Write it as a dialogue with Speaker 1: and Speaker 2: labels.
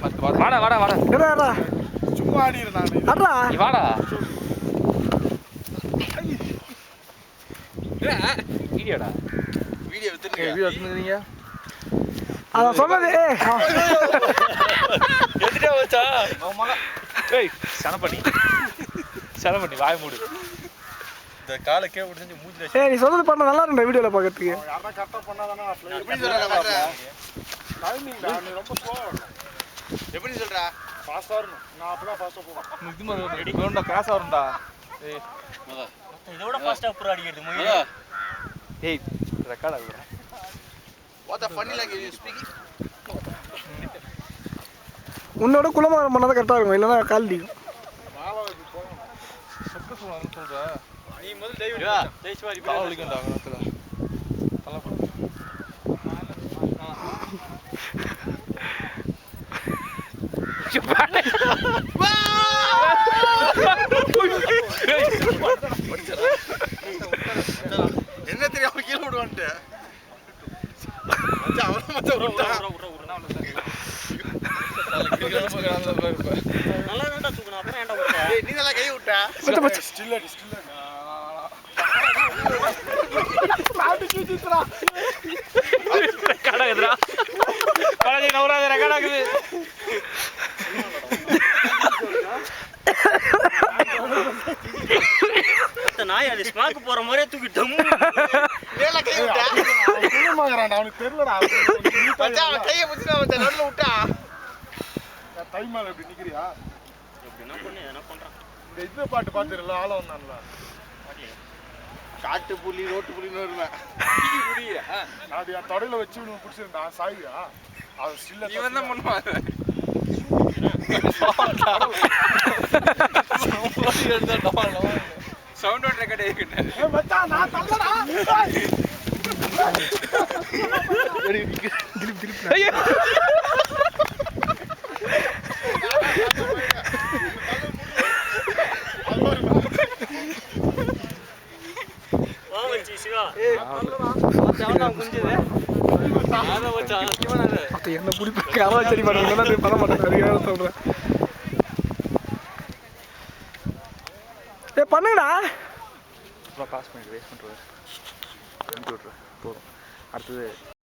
Speaker 1: வாடா வாடா வாடா
Speaker 2: என்னடா
Speaker 3: சும்மா ஆடிறேன் நான்.
Speaker 2: அடடா
Speaker 1: நீ வாடா வீடியோடா
Speaker 3: வீடியோ எடுத்துருங்க.
Speaker 1: வீடியோ எடுத்துக்கிறீங்க
Speaker 2: அத சொன்னது
Speaker 1: எடுத்துட்டே வச்சா ஏய் சனப்பண்ணி வாய் மூடு
Speaker 3: இந்த காலை கே விட்டு செஞ்சு மூஞ்சில
Speaker 2: ஏய் நீ சொன்னது பண்ண நல்லா இருக்குடா வீடியோல பார்க்கிறதுக்கு.
Speaker 3: யாரா கரெக்ட்டா பண்ணாதானே எப்படி சொல்றா டைமிங்டா நீ ரொம்ப ஸ்லோவா வரணும். எப்படி சொல்றா ஃபாஸ்டா வரணும். நான் அப்பதான் ஃபாஸ்டா போவேன்.
Speaker 1: இது மாதிரி ரெடி கோண்டா கிராஸ் ஆறண்டா ஏய்
Speaker 4: இதோட ஃபாஸ்டா அப்புறம் அடிக்கிறது மொய்.
Speaker 1: ஏய் record ஆகுதுடா
Speaker 3: What the funny language you speaking?
Speaker 2: உன்னோட குலமாரம் பண்ணாத கரெக்டா இருக்கும் இல்லனா கால் டி.
Speaker 3: மாவாவுக்கு போறோம்.
Speaker 1: சக்கஸ் வரணும் சொல்றா
Speaker 3: நீ முதல்ல டைவ்
Speaker 4: யா டேஸ்ட் மாதிரி
Speaker 1: கால் வலிக்கும்டா கணத்துல நல்லா பண்ணு
Speaker 3: என்ன தெரியாம கீழ விடுவான்ட்டு. மச்சான் அவன மச்சான் விட்டா.
Speaker 4: நல்லா தான்டா தூக்குனா அப்புறம் ஏன்டா விட்ட?
Speaker 3: ஏய் நீ நல்லா கை விட்டா. ஸ்டில் அடி.
Speaker 2: சாப்பிட்டு கீச்சிட்றா.
Speaker 1: ரெக்கார்ட் ஆகுதுடா காலேஜ் நவராத ரெக்கார்ட் ஆகுது
Speaker 4: நாய் அது ஸ்மாக் போற மாதிரியே தூக்கி டம்மு
Speaker 3: மேல கை விட்டா.
Speaker 2: குலமாகறான்டா அவனுக்கு தெரியலடா.
Speaker 3: மச்சான் அவன் கையை பிடிச்சு அவன் நடுவுல விட்டா.
Speaker 2: தை மேல இப்படி நிக்கிறியா?
Speaker 4: என்ன பண்ணு என்ன பண்றான்?
Speaker 2: இந்த இந்த பாட்டு பாத்துறல ஆள வந்தான்ல.
Speaker 3: காட்டு புலி ரோட்டு புலின்னு வருவேன்.
Speaker 1: புரியா
Speaker 2: அது என் தொடையில வச்சு இவனுக்கு பிடிச்சிருந்தா சாயியா அது ஸ்டில்ல
Speaker 1: இவன் தான் பண்ணுவான் சவுண்ட் அவுட் ரெக்கார்ட் ஆகிக்கிட்டேன்
Speaker 2: ஏய் மச்சான் நான் தள்ளடா
Speaker 1: ஐயோ
Speaker 4: வா மச்சி சிவா
Speaker 2: அப்ப என்ன புடிப்ப கராச்சரி பண்ணுங்க நான் பண்ண மாட்டேன் சரியா சொல்றேன். ஏய் பண்ணுடா
Speaker 1: பாஸ் பண்ணி வேஸ்ட் பண்றது போதும் அடுத்தது